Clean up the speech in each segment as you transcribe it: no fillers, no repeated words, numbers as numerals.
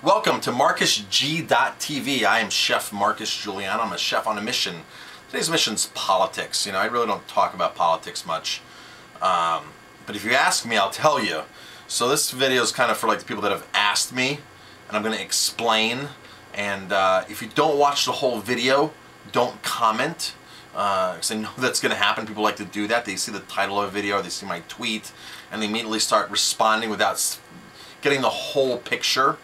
Welcome to MarcusG.tv. I am Chef Marcus Giuliano. I'm a chef on a mission. Today's mission's politics. I really don't talk about politics much. But if you ask me, I'll tell you. So this video is kind of for like the people that have asked me, and I'm going to explain. And if you don't watch the whole video, don't comment. Because I know that's going to happen. People like to do that. They see the title of a video, they see my tweet, and they immediately start responding without getting the whole picture.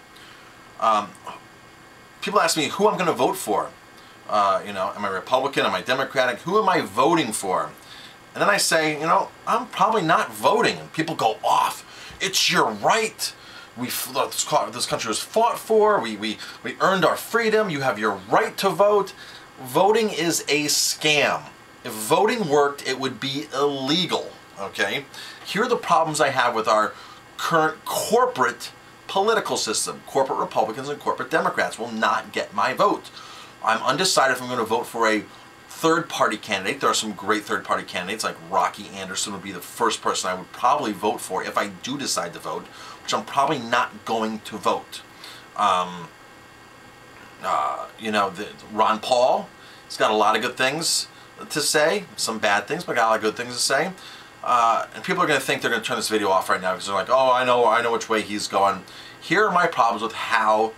People ask me who I'm going to vote for. Am I Republican? Am I Democratic? Who am I voting for? And then I say, I'm probably not voting. And people go off. It's your right. This country was fought for. We earned our freedom. You have your right to vote. Voting is a scam. If voting worked, it would be illegal. Okay? Here are the problems I have with our current corporate political system. Corporate Republicans and corporate Democrats will not get my vote. I'm undecided if I'm going to vote for a third-party candidate. There are some great third-party candidates, like Rocky Anderson would be the first person I would probably vote for if I do decide to vote, which I'm probably not going to vote. Ron Paul, he's got a lot of good things to say, some bad things, but got a lot of good things to say. And people are going to think they're going to turn this video off right now because they're like, oh, I know which way he's going. Here are my problems with how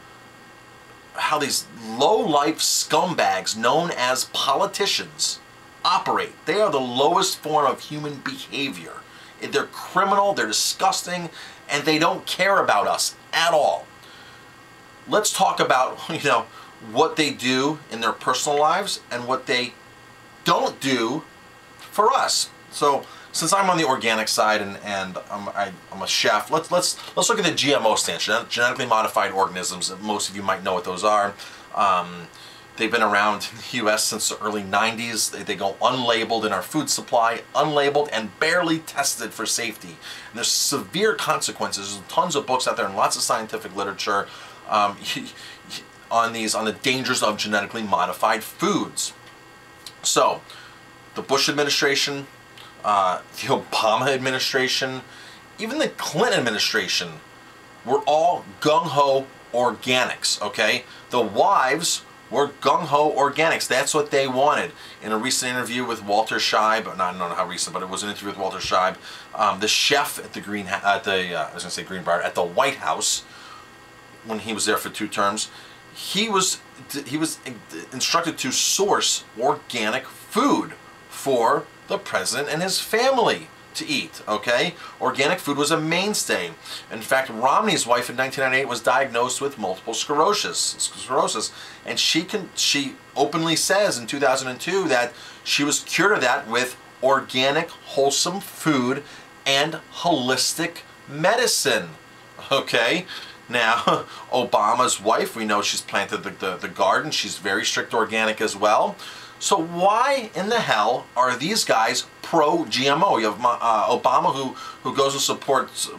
these low-life scumbags known as politicians operate. They are the lowest form of human behavior. They're criminal, they're disgusting, and they don't care about us at all. Let's talk about, what they do in their personal lives and what they don't do for us. So, since I'm on the organic side and I'm a chef, let's look at the GMO stance, genetically modified organisms. Most of you might know what those are. They've been around in the U.S. since the early 90s. They go unlabeled in our food supply, unlabeled and barely tested for safety. And there's severe consequences. There's tons of books out there and lots of scientific literature on the dangers of genetically modified foods. So, the Bush administration, the Obama administration, even the Clinton administration were all gung-ho organics, okay? The wives were gung-ho organics. That's what they wanted. In a recent interview with Walter Scheib, I don't know how recent, but it was an interview with Walter Scheib, the chef at the at the White House, when he was there for 2 terms, he was instructed to source organic food for the president and his family to eat, okay? Organic food was a mainstay. In fact, Romney's wife in 1998 was diagnosed with multiple sclerosis, and she openly says in 2002 that she was cured of that with organic, wholesome food and holistic medicine, okay? Now, Obama's wife, we know she's planted the garden. She's very strict organic as well. So why in the hell are these guys pro-GMO? You have Obama who goes and supports,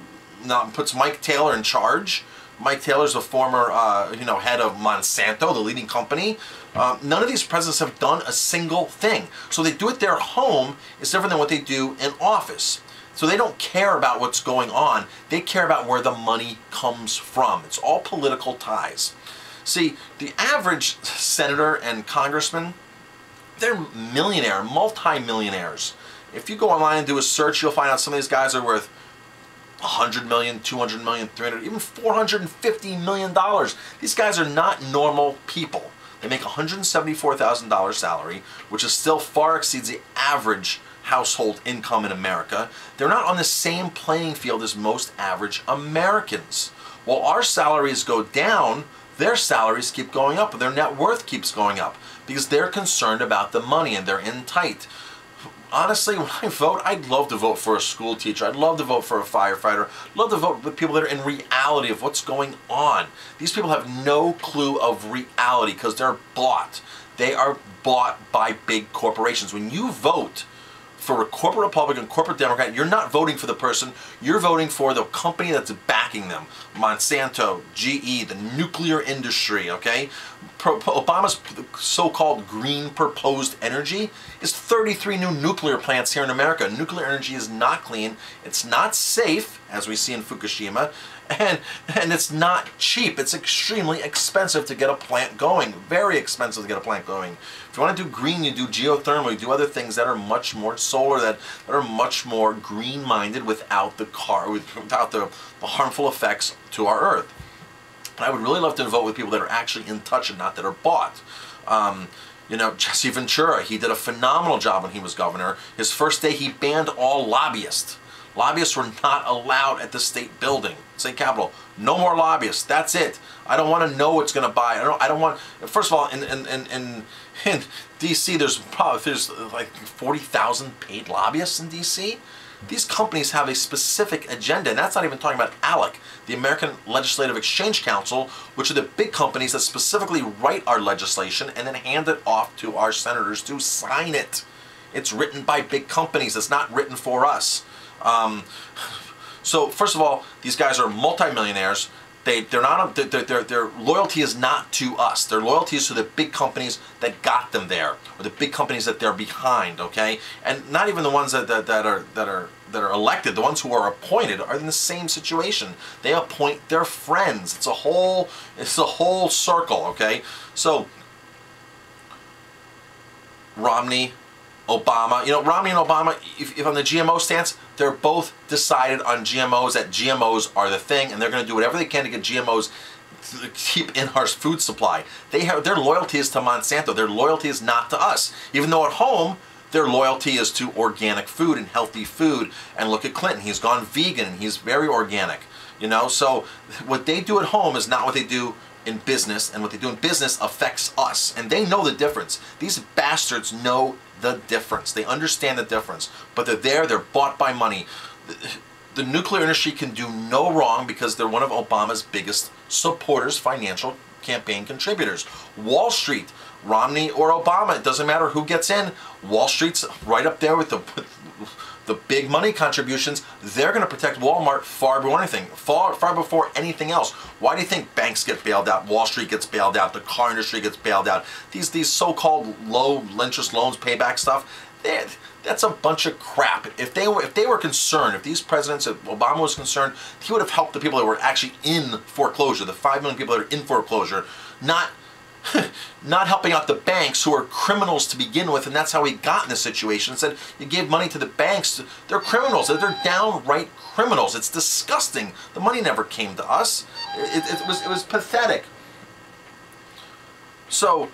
puts Mike Taylor in charge. Mike Taylor's a former, head of Monsanto, the leading company. None of these presidents have done a single thing. So they do it there at home is different than what they do in office. So they don't care about what's going on. They care about where the money comes from. It's all political ties. See, the average senator and congressman, they're multi-millionaires. If you go online and do a search, you'll find out some of these guys are worth $100 million, $200 million, $300, even $450 million. These guys are not normal people. They make $174,000 salary, which is still far exceeds the average household income in America. They're not on the same playing field as most average Americans. While our salaries go down, their salaries keep going up, and their net worth keeps going up because they're concerned about the money and they're in tight. Honestly, when I vote, I'd love to vote for a school teacher. I'd love to vote for a firefighter. I'd love to vote with people that are in reality of what's going on. These people have no clue of reality because they're bought. They are bought by big corporations. When you vote for a corporate Republican, corporate Democrat, you're not voting for the person, you're voting for the company that's backing backing them. Monsanto, GE, the nuclear industry, okay? Obama's so-called green proposed energy is 33 new nuclear plants here in America. Nuclear energy is not clean, it's not safe, as we see in Fukushima, and it's not cheap. It's extremely expensive to get a plant going. Very expensive to get a plant going. If you want to do green, you do geothermal, you do other things that are much more solar, that are much more green-minded without the harmful effects to our Earth. And I would really love to vote with people that are actually in touch and not that are bought. You know, Jesse Ventura, he did a phenomenal job when he was governor. His first day, he banned all lobbyists. Lobbyists were not allowed at the state building, state capitol. No more lobbyists. That's it. I don't want to know what's going to buy. I don't want. First of all, in D.C., there's like 40,000 paid lobbyists in D.C. These companies have a specific agenda, and that's not even talking about ALEC, the American Legislative Exchange Council, which are the big companies that specifically write our legislation and then hand it off to our senators to sign it. It's written by big companies. It's not written for us. So first of all, these guys are multimillionaires. Their loyalty is not to us. Their loyalty is to the big companies that got them there, or the big companies that they're behind. Okay, and not even the ones that are elected. The ones who are appointed are in the same situation. They appoint their friends. It's a whole circle. Okay, so Romney, Obama, you know, Romney and Obama, if on the GMO stance, they're both decided on GMOs, that GMOs are the thing, and they're going to do whatever they can to get GMOs to keep in our food supply. Their loyalty is to Monsanto. Their loyalty is not to us. Even though at home, their loyalty is to organic food and healthy food. And look at Clinton. He's gone vegan and he's very organic. You know, so what they do at home is not what they do in business, and what they do in business affects us. And they know the difference. These bastards know the difference. They understand the difference. But they're bought by money. The nuclear industry can do no wrong because they're one of Obama's biggest supporters, financial campaign contributors. Wall Street, Romney or Obama, it doesn't matter who gets in. Wall Street's right up there with the big money contributions. They're going to protect Walmart far before anything else. Why do you think banks get bailed out? Wall Street gets bailed out. The car industry gets bailed out. These so-called low interest loans, payback stuff, that's a bunch of crap. If they were concerned, if these presidents, if Obama was concerned, he would have helped the people that were actually in foreclosure, the 5 million people that are in foreclosure, not helping out the banks, who are criminals to begin with, and that's how we got in this situation. Instead, you gave money to the banks. They're criminals. They're downright criminals. It's disgusting. The money never came to us. It was pathetic. So,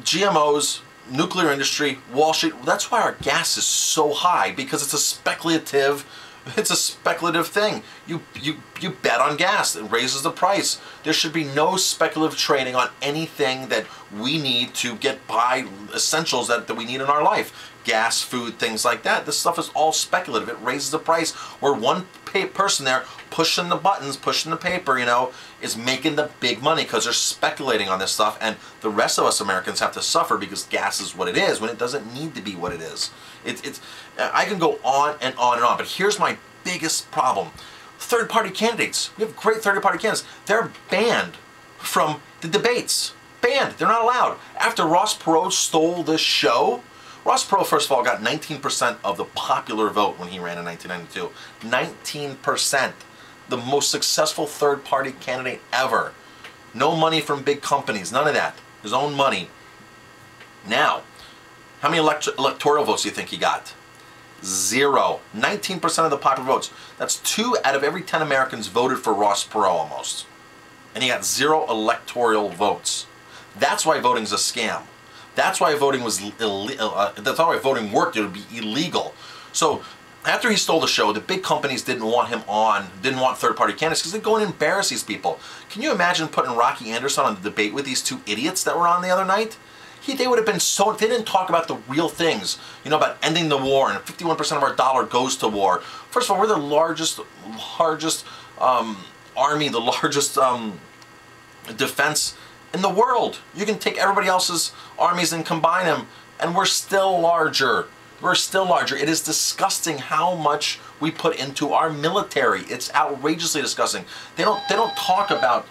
GMOs, nuclear industry, Wall Street, that's why our gas is so high, because it's a speculative thing. You bet on gas. It raises the price. There should be no speculative trading on anything that we need to get by, essentials that we need in our life. Gas, food, things like that. This stuff is all speculative. It raises the price, where one person there pushing the buttons, pushing the paper, you know, is making the big money because they're speculating on this stuff, and the rest of us Americans have to suffer because gas is what it is when it doesn't need to be what it is. I can go on and on and on, but here's my biggest problem. Third-party candidates. We have great third-party candidates. They're banned from the debates. Banned. They're not allowed. After Ross Perot stole this show, Ross Perot, first of all, got 19% of the popular vote when he ran in 1992. 19%. The most successful third-party candidate ever. No money from big companies. None of that. His own money. Now, how many electoral votes do you think he got? 0. 19% of the popular votes. That's 2 out of every 10 Americans voted for Ross Perot almost. And he got 0 electoral votes. That's why voting's a scam. That's why voting was that's why voting worked. It would be illegal. So after he stole the show, the big companies didn't want him on, didn't want third-party candidates, because they'd go and embarrass these people. Can you imagine putting Rocky Anderson on the debate with these 2 idiots that were on the other night? They would have been so, if they didn't talk about the real things, you know, about ending the war, and 51% of our dollar goes to war. First of all, we're the largest army, the largest defense in the world. You can take everybody else's armies and combine them, and we're still larger. We're still larger. It is disgusting how much we put into our military. It's outrageously disgusting. They don't talk about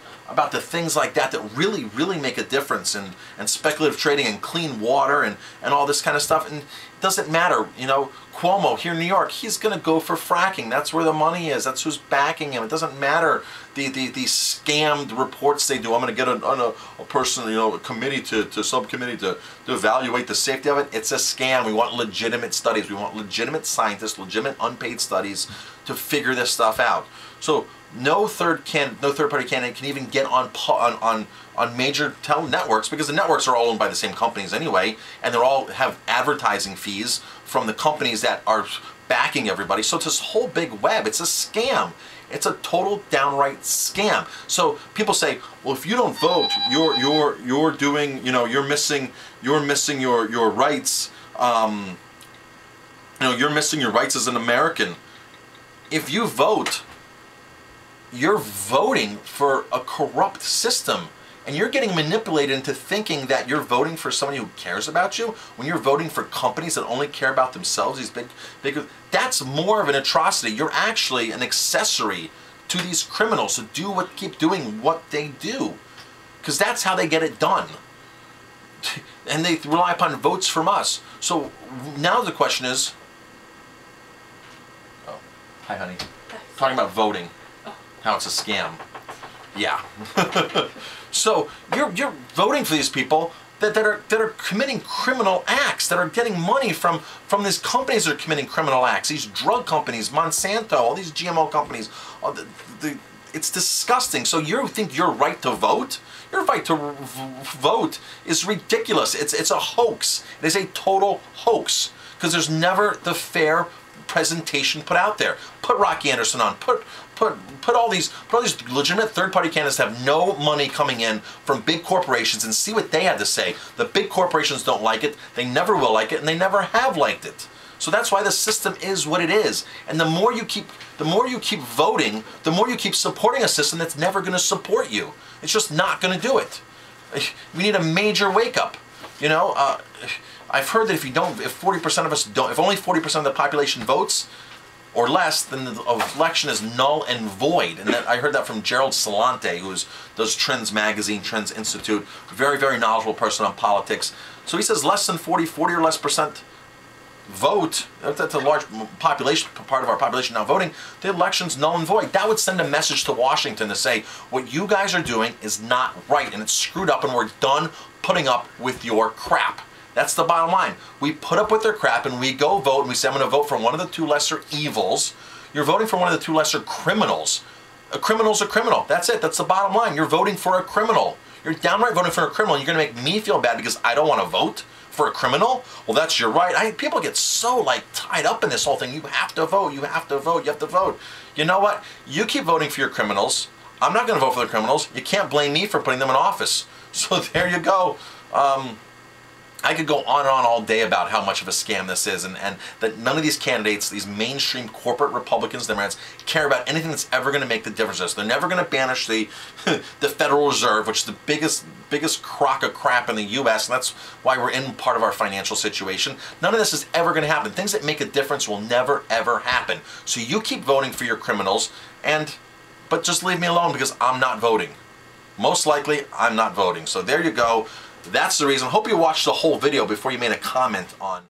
the things like that really make a difference, and speculative trading and clean water and all this kind of stuff. And it doesn't matter, you know, Cuomo here in New York, he's going to go for fracking. That's where the money is. That's who's backing him. It doesn't matter the scammed reports they do. I'm going to get a person, you know, a committee to subcommittee to evaluate the safety of it. It's a scam. We want legitimate studies. We want legitimate scientists, legitimate unpaid studies to figure this stuff out. So no third-party candidate can even get on major networks, because the networks are all owned by the same companies anyway, and they all have advertising fees from the companies that are backing everybody. So it's this whole big web. It's a scam. It's a total downright scam. So people say, well, if you don't vote, you're doing, you know, you're missing your rights. You know, you're missing your rights as an American. If you vote, you're voting for a corrupt system, and you're getting manipulated into thinking that you're voting for somebody who cares about you when you're voting for companies that only care about themselves. These big, that's more of an atrocity. You're actually an accessory to these criminals who keep doing what they do, because that's how they get it done. And they rely upon votes from us. So now the question is, oh, hi honey, talking about voting. How it's a scam. Yeah. So you're voting for these people that are committing criminal acts, that are getting money from these companies that are committing criminal acts, these drug companies, Monsanto, all these GMO companies. It's disgusting. So you think your right to vote? Your right to vote is ridiculous. It's a hoax. It is a total hoax, because there's never the fair presentation put out there. Put Rocky Anderson on. Put all these legitimate third-party candidates that have no money coming in from big corporations, and see what they have to say. The big corporations don't like it. They never will like it, and they never have liked it. So that's why the system is what it is. And the more you keep voting, the more you keep supporting a system that's never going to support you. It's just not going to do it. We need a major wake-up. You know, I've heard that if 40% of us don't, if only 40% of the population votes or less, then the election is null and void. And I heard that from Gerald Salante, who does Trends Magazine, Trends Institute, very, very knowledgeable person on politics. So he says less than 40 or less percent vote. That's a large population, part of our population now voting. The election's null and void. That would send a message to Washington to say, what you guys are doing is not right, and it's screwed up, and we're done putting up with your crap. That's the bottom line. We put up with their crap, and we go vote, and we say, I'm going to vote for one of the two lesser evils. You're voting for one of the two lesser criminals. A criminal's a criminal. That's it. That's the bottom line. You're voting for a criminal. You're downright voting for a criminal. You're going to make me feel bad because I don't want to vote for a criminal? Well, that's your right. People get so tied up in this whole thing. You have to vote. You have to vote. You have to vote. You know what? You keep voting for your criminals. I'm not going to vote for the criminals. You can't blame me for putting them in office. So there you go. I could go on and on all day about how much of a scam this is, and that none of these candidates, these mainstream corporate Republicans, Democrats, care about anything that's ever going to make the difference. They're never going to banish the Federal Reserve, which is the biggest crock of crap in the U.S., and that's why we're in part of our financial situation. None of this is ever going to happen. Things that make a difference will never, ever happen. So you keep voting for your criminals, but just leave me alone, because I'm not voting. Most likely, I'm not voting. So there you go. That's the reason. Hope you watched the whole video before you made a comment on